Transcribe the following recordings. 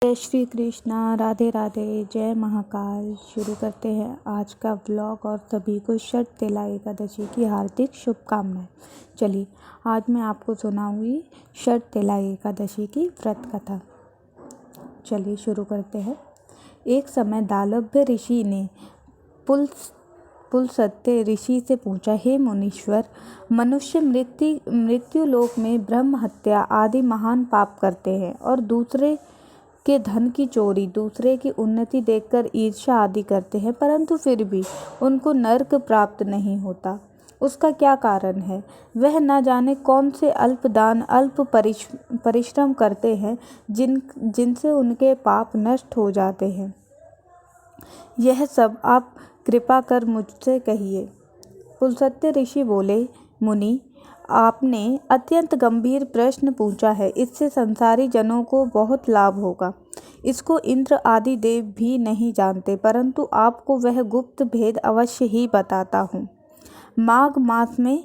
जय श्री कृष्णा, राधे राधे, जय महाकाल। शुरू करते हैं आज का व्लॉग और सभी को षटतिला एकादशी की हार्दिक शुभकामनाएं। चलिए आज मैं आपको सुनाऊंगी षटतिला एकादशी की व्रत कथा। चलिए शुरू करते हैं। एक समय दालभ्य ऋषि ने पुलस्त्य ऋषि से पूछा, हे मुनीश्वर, मनुष्य मृत्यु लोक में ब्रह्म हत्या आदि महान पाप करते हैं और दूसरे के धन की चोरी, दूसरे की उन्नति देखकर ईर्ष्या आदि करते हैं, परंतु फिर भी उनको नरक प्राप्त नहीं होता। उसका क्या कारण है? वह न जाने कौन से अल्प दान, अल्प परिश्रम करते हैं जिनसे उनके पाप नष्ट हो जाते हैं। यह सब आप कृपा कर मुझसे कहिए। पुलस्त्य ऋषि बोले, मुनि, आपने अत्यंत गंभीर प्रश्न पूछा है। इससे संसारी जनों को बहुत लाभ होगा। इसको इंद्र आदि देव भी नहीं जानते, परंतु आपको वह गुप्त भेद अवश्य ही बताता हूँ। माघ मास में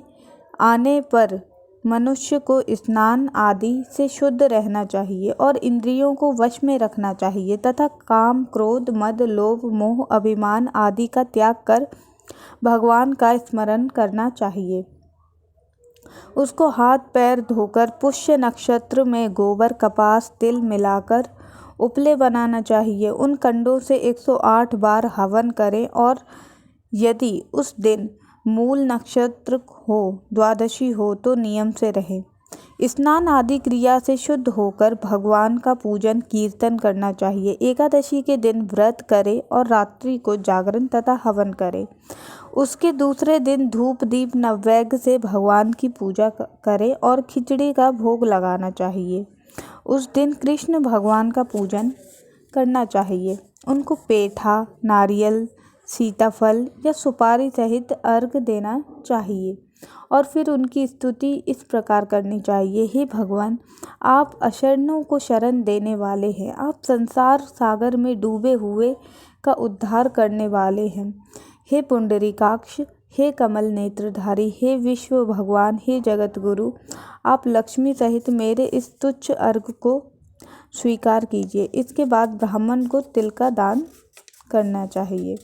आने पर मनुष्य को स्नान आदि से शुद्ध रहना चाहिए और इंद्रियों को वश में रखना चाहिए तथा काम, क्रोध, मद, लोभ, मोह, अभिमान आदि का त्याग कर भगवान का स्मरण करना चाहिए। उसको हाथ पैर धोकर पुष्य नक्षत्र में गोबर, कपास, तिल मिलाकर उपले बनाना चाहिए। उन कंडों से 108 बार हवन करें और यदि उस दिन मूल नक्षत्र हो, द्वादशी हो, तो नियम से रहें। स्नान आदि क्रिया से शुद्ध होकर भगवान का पूजन कीर्तन करना चाहिए। एकादशी के दिन व्रत करें और रात्रि को जागरण तथा हवन करें। उसके दूसरे दिन धूप दीप नैवेद्य से भगवान की पूजा करें और खिचड़ी का भोग लगाना चाहिए। उस दिन कृष्ण भगवान का पूजन करना चाहिए। उनको पेठा, नारियल, सीताफल या सुपारी सहित अर्घ देना चाहिए और फिर उनकी स्तुति इस प्रकार करनी चाहिए, हे भगवान, आप अशरणों को शरण देने वाले हैं। आप संसार सागर में डूबे हुए का उद्धार करने वाले हैं। हे पुंडरीकाक्ष, हे कमल नेत्रधारी, हे विश्व भगवान, हे जगत गुरु, आप लक्ष्मी सहित मेरे इस तुच्छ अर्घ को स्वीकार कीजिए। इसके बाद ब्राह्मण को तिल का दान करना चाहिए।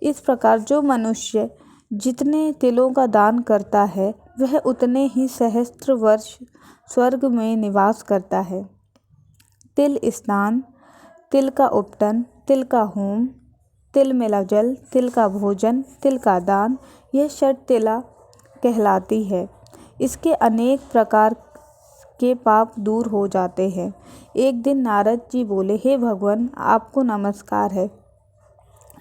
इस प्रकार जो मनुष्य जितने तिलों का दान करता है वह उतने ही सहस्त्र वर्ष स्वर्ग में निवास करता है। तिल स्नान, तिल का उपटन, तिल का होम, तिल मिला जल, तिल का भोजन, तिल का दान, यह षटतिला कहलाती है। इसके अनेक प्रकार के पाप दूर हो जाते हैं। एक दिन नारद जी बोले, हे भगवान, आपको नमस्कार है।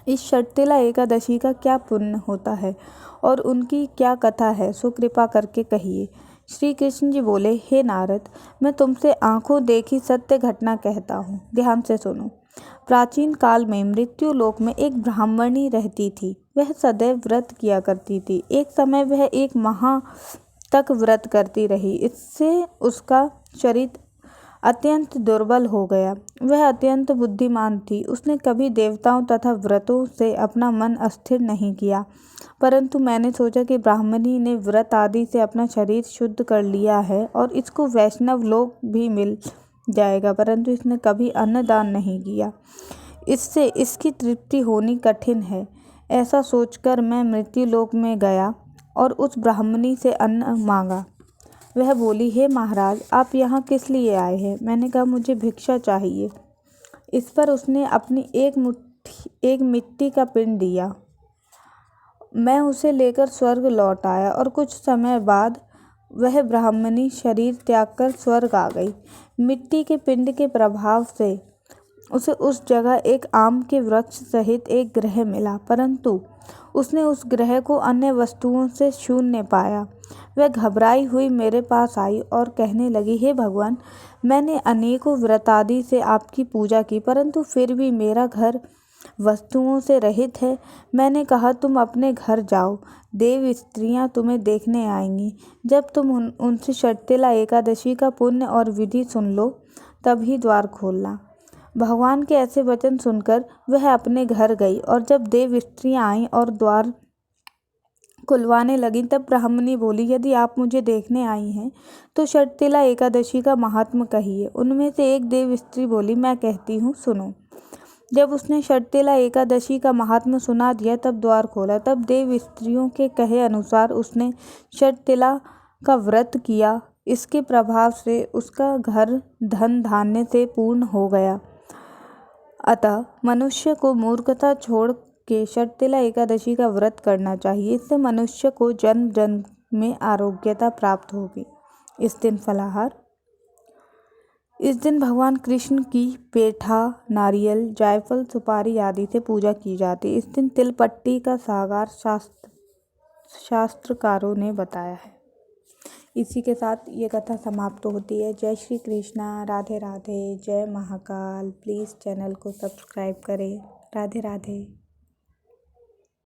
इस षटतिला एकादशी का क्या पुण्य होता है और उनकी क्या कथा है, सो कृपा करके कहिए। श्री कृष्ण जी बोले, हे नारद, मैं तुमसे आंखों देखी सत्य घटना कहता हूँ, ध्यान से सुनो। प्राचीन काल में मृत्यु लोक में एक ब्राह्मणी रहती थी। वह सदैव व्रत किया करती थी। एक समय वह एक माह तक व्रत करती रही। इससे उसका शरीर अत्यंत दुर्बल हो गया। वह अत्यंत बुद्धिमान थी। उसने कभी देवताओं तथा व्रतों से अपना मन अस्थिर नहीं किया, परंतु मैंने सोचा कि ब्राह्मणी ने व्रत आदि से अपना शरीर शुद्ध कर लिया है और इसको वैष्णव लोक भी मिल जाएगा, परंतु इसने कभी अन्नदान नहीं किया। इससे इसकी तृप्ति होनी कठिन है। ऐसा सोचकर मैं मृत्यु लोक में गया और उस ब्राह्मणी से अन्न मांगा। वह बोली, हे महाराज, आप यहाँ किस लिए आए हैं? मैंने कहा, मुझे भिक्षा चाहिए। इस पर उसने अपनी एक मिट्टी का पिंड दिया। मैं उसे लेकर स्वर्ग लौट आया और कुछ समय बाद वह ब्राह्मणी शरीर त्याग कर स्वर्ग आ गई। मिट्टी के पिंड के प्रभाव से उसे उस जगह एक आम के वृक्ष सहित एक ग्रह मिला, परंतु उसने उस ग्रह को अन्य वस्तुओं से शून्य पाया। वह घबराई हुई मेरे पास आई और कहने लगी, हे भगवान, मैंने अनेकों व्रतादि से आपकी पूजा की, परंतु फिर भी मेरा घर वस्तुओं से रहित है। मैंने कहा, तुम अपने घर जाओ, देव स्त्रियां तुम्हें देखने आएंगी। जब तुम उनसे षटतिला एकादशी का पुण्य और विधि सुन लो, तभी द्वार खोलना। भगवान के ऐसे वचन सुनकर वह अपने घर गई और जब देव स्त्रियां आईं और द्वार खुलवाने लगीं तब ब्राह्मणी बोली, यदि आप मुझे देखने आई हैं तो षटतिला एकादशी का महात्म्य कहिए। उनमें से एक देव स्त्री बोली, मैं कहती हूँ, सुनो। जब उसने षटतिला एकादशी का महात्म्य सुना दिया तब द्वार खोला। तब देव स्त्रियों के कहे अनुसार उसने षटतिला का व्रत किया। इसके प्रभाव से उसका घर धन धान्य से पूर्ण हो गया। अतः मनुष्य को मूर्खता छोड़ के षटतिला एकादशी का व्रत करना चाहिए। इससे मनुष्य को जन्म जन्म में आरोग्यता प्राप्त होगी। इस दिन फलाहार। इस दिन भगवान कृष्ण की पेठा, नारियल, जायफल, सुपारी आदि से पूजा की जाती है। इस दिन तिलपट्टी का सागार शास्त्रकारों ने बताया है। इसी के साथ ये कथा समाप्त होती है। जय श्री कृष्णा, राधे राधे, जय महाकाल। प्लीज़ चैनल को सब्सक्राइब करें। राधे राधे।